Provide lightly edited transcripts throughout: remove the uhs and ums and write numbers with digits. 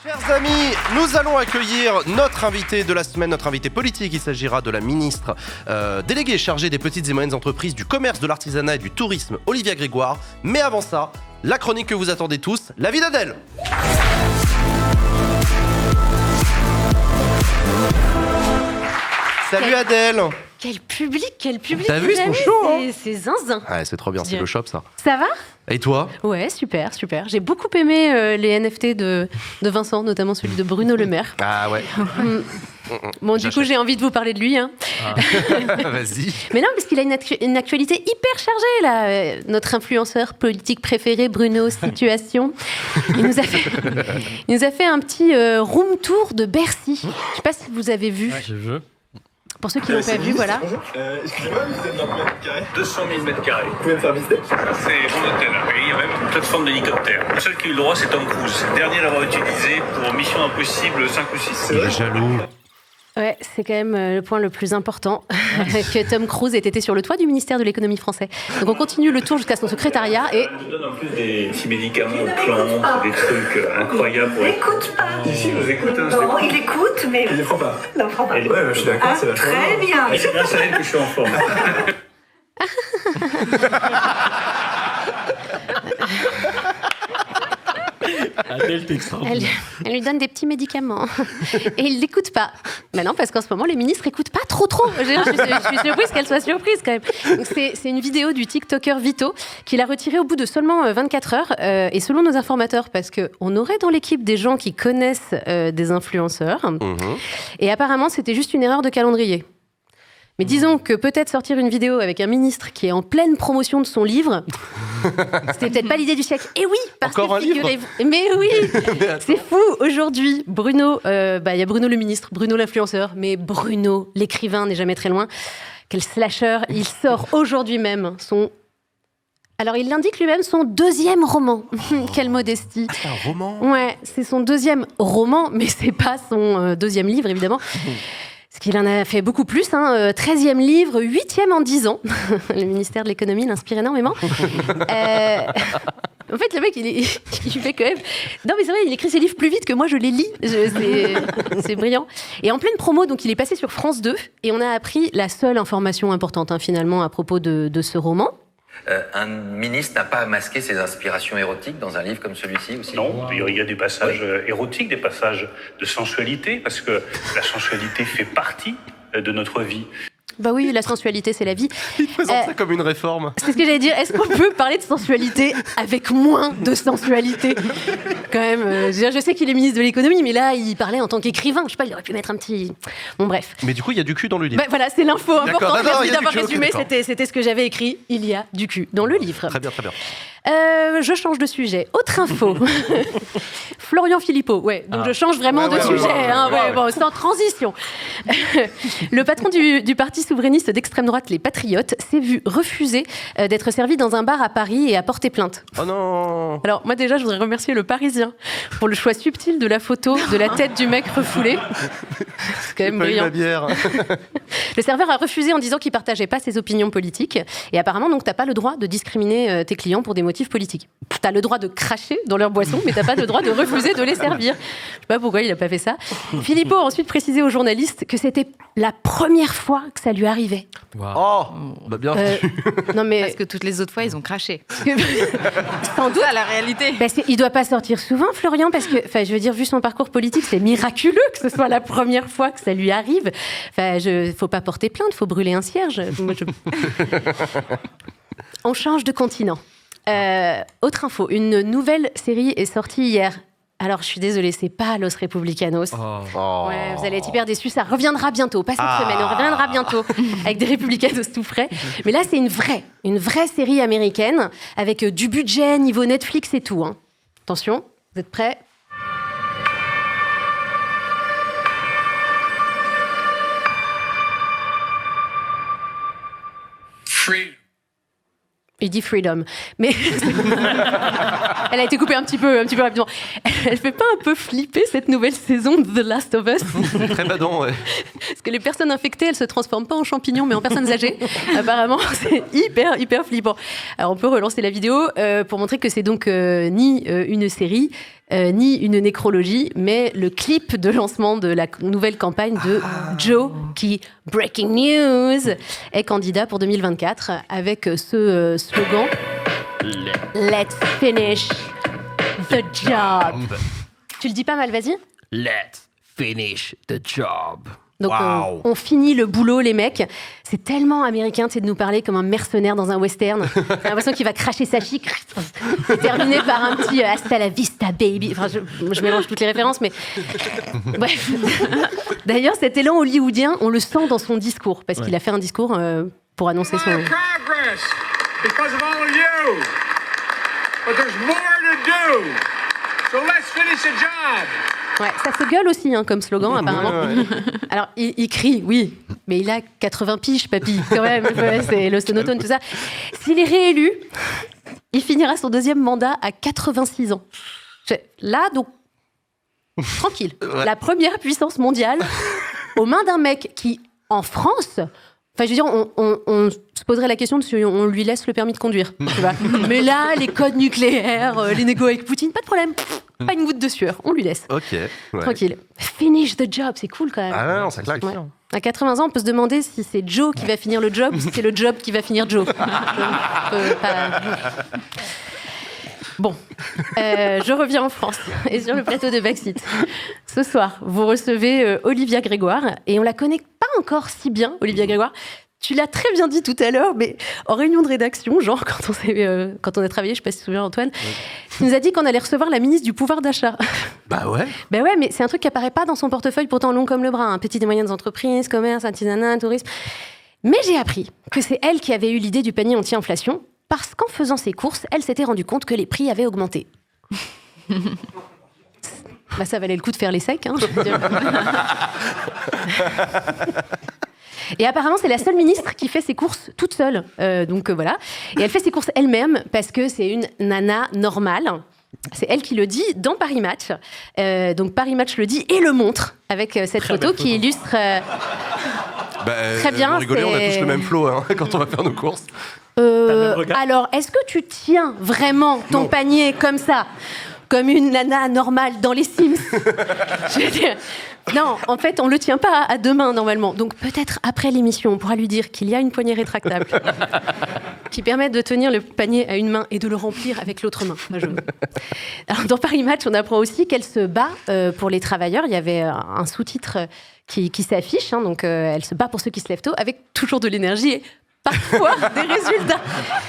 Chers amis, nous allons accueillir notre invité de la semaine, notre invité politique. Il s'agira de la ministre déléguée chargée des petites et moyennes entreprises, du commerce, de l'artisanat et du tourisme, Olivia Grégoire. Mais avant ça, la chronique que vous attendez tous, la vie d'Adèle. Salut Adèle. Quel public. T'as vu, ils sont chauds, hein. C'est zinzin. Ouais, c'est trop bien, c'est le shop ça. Ça va ? Et toi ? Ouais, super. J'ai beaucoup aimé les NFT de Vincent, notamment celui de Bruno Le Maire. Ah ouais. Bon, du coup, j'ai envie de vous parler de lui. Hein. Ah. Vas-y. Mais non, parce qu'il a une actualité hyper chargée, là. Notre influenceur politique préféré, Bruno Situation. Il nous a fait un petit room tour de Bercy. Je sais pas si vous avez vu. Ouais, je veux. Pour ceux qui l'ont pas vu, voilà. Excusez-moi, vous êtes dans combien de mètres carrés ? 200 000 mètres carrés. Vous pouvez me faire visiter ? C'est mon hôtel. Et il y a même une plateforme d'hélicoptère. Le seul qui a eu le droit, c'est Tom Cruise. C'est le dernier à l'avoir utilisé pour Mission Impossible 5 ou 6. Il est jaloux. Ouais, c'est quand même le point le plus important, que Tom Cruise ait été sur le toit du ministère de l'économie français. Donc on continue le tour jusqu'à son secrétariat et... Je donne en plus des petits médicaments aux plantes, des trucs incroyables. Il n'écoute pas. Ici, je vous écoute. Hein, Non, il écoute, mais... Il ne prend pas. Non, prends pas. Ouais, je suis d'accord, Ah, c'est vachement très bien. Et c'est grâce à elle que je suis en forme. Adèle, t'es extraordinaire. Elle lui donne des petits médicaments. Et il l'écoute pas. Mais non, parce qu'en ce moment, les ministres écoutent pas trop. Je suis surprise qu'elle soit surprise quand même. Donc c'est une vidéo du TikToker Vito qu'il a retirée au bout de seulement 24 heures. Et selon nos informateurs, parce qu'on aurait dans l'équipe des gens qui connaissent des influenceurs. Et apparemment, c'était juste une erreur de calendrier. Mais disons que peut-être sortir une vidéo avec un ministre qui est en pleine promotion de son livre, c'était peut-être pas l'idée du siècle. Et oui, parce encore que un livre. Mais oui, c'est fou. Aujourd'hui, Bruno, y a Bruno le ministre, Bruno l'influenceur, mais Bruno l'écrivain n'est jamais très loin. Quel slasher. Il sort aujourd'hui même son... Alors, il l'indique lui-même, son deuxième roman. Quelle modestie. Ah, c'est un roman ? Ouais, c'est son deuxième roman, mais c'est pas son deuxième livre, évidemment. Parce qu'il en a fait beaucoup plus, 13e livre, 8e en 10 ans. Le ministère de l'économie l'inspire énormément. En fait, le mec, il fait quand même... Non, mais c'est vrai, il écrit ses livres plus vite que moi, je les lis. C'est brillant. Et en pleine promo, donc il est passé sur France 2, et on a appris la seule information importante, finalement, à propos de ce roman. Un ministre n'a pas à masquer ses inspirations érotiques dans un livre comme celui-ci aussi. Non, il y a des passages érotiques, des passages de sensualité, parce que la sensualité fait partie de notre vie. Bah oui, la sensualité, c'est la vie. Il présente ça comme une réforme. C'est ce que j'allais dire. Est-ce qu'on peut parler de sensualité avec moins de sensualité ? Quand même, je sais qu'il est ministre de l'économie, mais là, il parlait en tant qu'écrivain. Je sais pas, il aurait pu mettre un petit... Bon, bref. Mais du coup, il y a du cul dans le livre. Bah, voilà, c'est l'info importante. Merci d'avoir résumé. D'accord. C'était ce que j'avais écrit. Il y a du cul dans le livre. Très bien. Je change de sujet. Autre info. Florian Philippot. Ouais, donc je change vraiment de sujet. Bon, sans transition. Le patron du parti souverainiste d'extrême droite, les Patriotes, s'est vu refuser d'être servi dans un bar à Paris et a porté plainte. Oh non. Alors, moi déjà, je voudrais remercier le Parisien pour le choix subtil de la photo de la tête du mec refoulé. C'est quand même brillant. Ma bière. Le serveur a refusé en disant qu'il partageait pas ses opinions politiques. Et apparemment, donc, t'as pas le droit de discriminer tes clients pour des motifs politiques. T'as le droit de cracher dans leur boisson, mais t'as pas le droit de refuser de les servir. Je sais pas pourquoi il a pas fait ça. Philippot a ensuite précisé aux journalistes que c'était la première fois que ça lui arrivait. Wow. Oh, bah bien. Non mais Parce que toutes les autres fois, ils ont craché. sans doute. Ça, la réalité. Bah, il doit pas sortir souvent, Florian, parce que, je veux dire, vu son parcours politique, c'est miraculeux que ce soit la première fois que ça lui arrive. Faut pas porter plainte, faut brûler un cierge. On change de continent. Autre info, une nouvelle série est sortie hier. Alors, je suis désolée, c'est pas Los Republicanos. Oh. Ouais, vous allez être hyper déçus, ça reviendra bientôt. Pas cette semaine, on reviendra bientôt avec des Republicanos tout frais. Mais là, c'est une vraie série américaine avec du budget, niveau Netflix et tout. Attention, vous êtes prêts ? Il dit freedom, mais elle a été coupée un petit peu rapidement. Elle fait pas un peu flipper cette nouvelle saison de The Last of Us ? Très badant, ouais. Parce que les personnes infectées, elles se transforment pas en champignons, mais en personnes âgées. Apparemment, c'est hyper flippant. Alors, on peut relancer la vidéo pour montrer que c'est donc ni une série, ni une nécrologie, mais le clip de lancement de la nouvelle campagne de Joe, qui, breaking news, est candidat pour 2024 avec ce slogan « Let's finish the job ». Tu le dis pas mal, vas-y. Let's finish the job. Donc Wow. on finit le boulot, les mecs. C'est tellement américain, de nous parler comme un mercenaire dans un western. J'ai l'impression qu'il va cracher sa chic. C'est terminé par un petit hasta la vista, baby. Enfin, je mélange toutes les références, mais bref. D'ailleurs, cet élan hollywoodien, on le sent dans son discours, parce qu'il a fait un discours pour annoncer son... Progress because of all of you. But there's more to do. So let's finish the job. Ouais, ça se gueule aussi, comme slogan, apparemment. Alors, il crie, oui, mais il a 80 piges, papy, quand même. Ouais, c'est le sonotone, tout ça. S'il est réélu, il finira son deuxième mandat à 86 ans. Là, donc, tranquille. Ouais. La première puissance mondiale aux mains d'un mec qui, en France... Enfin, je veux dire, on se poserait la question de si on lui laisse le permis de conduire. Tu vois. Mais là, les codes nucléaires, les négos avec Poutine, pas de problème. Pas une goutte de sueur, on lui laisse. Ok. Ouais. Tranquille. Finish the job, c'est cool quand même. Ah non, ça claque. Ouais. À 80 ans, on peut se demander si c'est Joe qui va finir le job ou si c'est le job qui va finir Joe. Bon, je reviens en France et sur le plateau de Backseat. Ce soir, vous recevez Olivia Grégoire et on la connaît pas encore si bien, Olivia Grégoire. Tu l'as très bien dit tout à l'heure, mais en réunion de rédaction, genre quand on a travaillé, je sais pas si tu te souviens Antoine, tu nous a dit qu'on allait recevoir la ministre du pouvoir d'achat. Bah ouais. Ben ouais, mais c'est un truc qui apparaît pas dans son portefeuille, pourtant long comme le bras. Petites et moyennes entreprises, commerce, artisanat, tourisme. Mais j'ai appris que c'est elle qui avait eu l'idée du panier anti-inflation, parce qu'en faisant ses courses, elle s'était rendue compte que les prix avaient augmenté. Bah ça valait le coup de faire les secs, je veux dire. Et apparemment, c'est la seule ministre qui fait ses courses toute seule. Donc voilà. Et elle fait ses courses elle-même parce que c'est une nana normale. C'est elle qui le dit dans Paris Match. Donc Paris Match le dit et le montre avec cette photo qui illustre très bien. Vous rigolez, on a tous le même flow quand on va faire nos courses. Alors, est-ce que tu tiens vraiment ton panier comme ça, comme une nana normale dans les Sims? Je veux dire, non, en fait, on le tient pas à deux mains normalement. Donc peut-être après l'émission, on pourra lui dire qu'il y a une poignée rétractable qui permet de tenir le panier à une main et de le remplir avec l'autre main. Alors, dans Paris Match, on apprend aussi qu'elle se bat pour les travailleurs. Il y avait un sous-titre qui s'affiche, donc elle se bat pour ceux qui se lèvent tôt, avec toujours de l'énergie et parfois des résultats.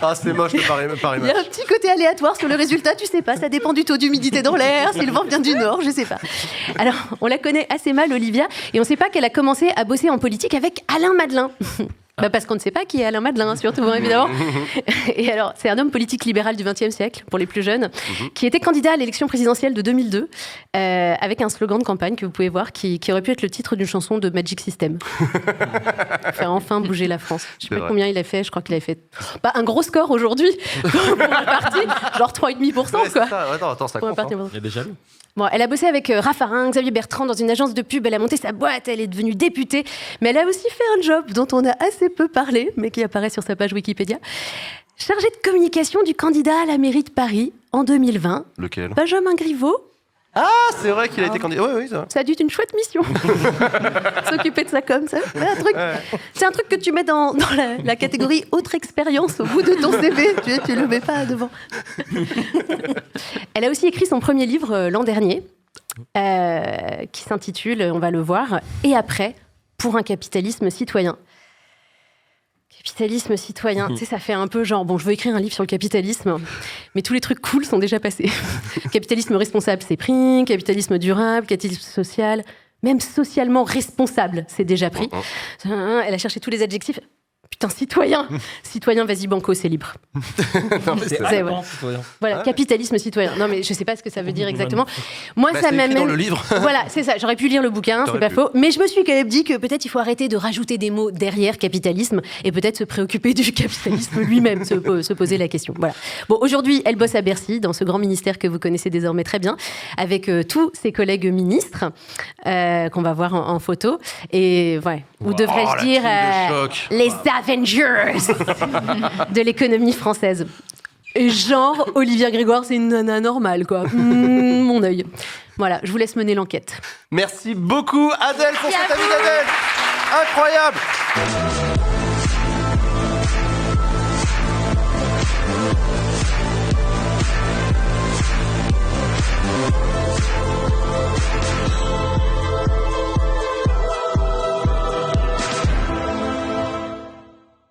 Ah, c'est moche de Paris Il y a un petit côté aléatoire sur le résultat, tu sais pas, ça dépend du taux d'humidité dans l'air, si le vent vient du nord, je sais pas. Alors, on la connaît assez mal, Olivia, et on sait pas qu'elle a commencé à bosser en politique avec Alain Madelin. Parce qu'on ne sait pas qui est Alain Madelin, surtout, évidemment. Et alors, c'est un homme politique libéral du XXe siècle, pour les plus jeunes, qui était candidat à l'élection présidentielle de 2002, avec un slogan de campagne que vous pouvez voir, qui aurait pu être le titre d'une chanson de Magic System. Faire enfin bouger la France. Je sais pas combien il a fait, je crois qu'il avait fait un gros score aujourd'hui, pour un parti, genre 3,5%, quoi. Attends, ça compte. Il y a des jaloux. Bon, elle a bossé avec Raffarin, Xavier Bertrand dans une agence de pub, elle a monté sa boîte, elle est devenue députée, mais elle a aussi fait un job dont on a assez peu parlé, mais qui apparaît sur sa page Wikipédia. Chargée de communication du candidat à la mairie de Paris en 2020. Lequel? Benjamin Griveaux. Ah, c'est vrai qu'il a été candidat. Oui, ça. Ça a dû être une chouette mission. S'occuper de ça comme ça. C'est un truc que tu mets dans la catégorie autre expérience au bout de ton CV. Tu le mets pas devant. Elle a aussi écrit son premier livre l'an dernier, qui s'intitule, on va le voir, Et après, pour un capitalisme citoyen. Capitalisme citoyen, tu sais, ça fait un peu genre, bon, je veux écrire un livre sur le capitalisme, mais tous les trucs cool sont déjà passés. Capitalisme responsable, c'est pris. Capitalisme durable, capitalisme social, même socialement responsable, c'est déjà pris. Elle a cherché tous les adjectifs. Putain, citoyen. Citoyen, vas-y, banco, c'est libre. Non, mais c'est Ouais. Voilà, capitalisme citoyen. Non, mais je sais pas ce que ça veut dire exactement. Moi, ça c'est écrit m'amène. dans le livre. Voilà, c'est ça. J'aurais pu lire le bouquin, c'est pas faux. Mais je me suis quand même dit que peut-être il faut arrêter de rajouter des mots derrière capitalisme et peut-être se préoccuper du capitalisme lui-même, se poser la question. Voilà. Bon, aujourd'hui, elle bosse à Bercy, dans ce grand ministère que vous connaissez désormais très bien, avec tous ses collègues ministres qu'on va voir en photo. Et ouais, ou devrais-je dire team de choc. les Avengers de l'économie française. Et genre, Olivia Grégoire, c'est une nana normale, quoi. Mon œil. Voilà, je vous laisse mener l'enquête. Merci beaucoup Adèle pour cet avis d'Adèle. Incroyable.